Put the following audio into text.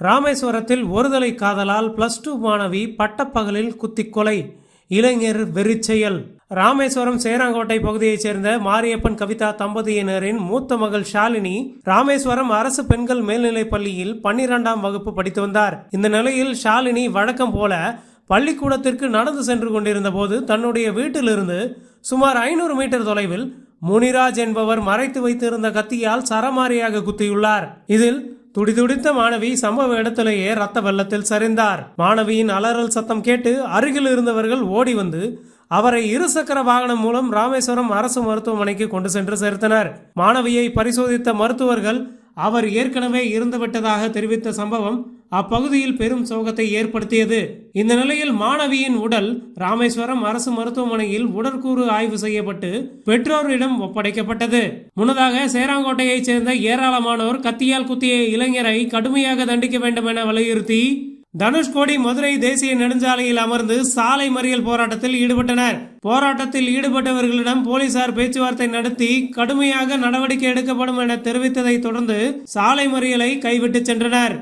ராமேஸ்வரத்தில் ஒருதலை காதலால் +2 மாணவி பட்டப்பகலில் குத்திக் கொலை, இளைஞர் வெறிச்செயல். ராமேஸ்வரம் சேராங்கோட்டை பகுதியைச் சேர்ந்த மாரியப்பன் கவிதா தம்பதியினரின் மூத்த மகள் ஷாலினி ராமேஸ்வரம் அரசு பெண்கள் மேல்நிலைப் பள்ளியில் 12ஆம் வகுப்பு படித்து வந்தார். இந்த நிலையில் ஷாலினி வழக்கம் போல பள்ளிக்கூடத்திற்கு நடந்து சென்று கொண்டிருந்த போது தன்னுடைய வீட்டிலிருந்து சுமார் 500 மீட்டர் தொலைவில் முனிராஜ் என்பவர் மறைத்து வைத்திருந்த கத்தியால் சரமாரியாக குத்தியுள்ளார். இதில் துடிதுடித்த மாணவி சம்பவ இடத்திலேயே ரத்த வெள்ளத்தில் சரிந்தார். மாணவியின் அலறல் சத்தம் கேட்டு அருகில் இருந்தவர்கள் ஓடி வந்து அவரை இருசக்கர வாகனம் மூலம் ராமேஸ்வரம் அரசு மருத்துவமனைக்கு கொண்டு சென்று சேர்த்தனர். மாணவியை பரிசோதித்த மருத்துவர்கள் அவர் ஏற்கனவே இறந்துவிட்டதாக தெரிவித்த சம்பவம் அப்பகுதியில் பெரும் சோகத்தை ஏற்படுத்தியது. இந்த நிலையில் மாணவியின் உடல் ராமேஸ்வரம் அரசு மருத்துவமனையில் உடற்கூறு ஆய்வு செய்யப்பட்டு பெற்றோரிடம் ஒப்படைக்கப்பட்டது. முன்னதாக சேராங்கோட்டையைச் சேர்ந்த ஏராளமானோர் கத்தியால் குத்திய இளைஞரை கடுமையாக தண்டிக்க வேண்டும் என வலியுறுத்தி தனுஷ்கோடி மதுரை தேசிய நெடுஞ்சாலையில் அமர்ந்து சாலை மறியல் போராட்டத்தில் ஈடுபட்டனர். போராட்டத்தில் ஈடுபட்டவர்களிடம் போலீசார் பேச்சுவார்த்தை நடத்தி கடுமையாக நடவடிக்கை எடுக்கப்படும் என தெரிவித்ததை தொடர்ந்து சாலை மறியலை கைவிட்டு சென்றனர்.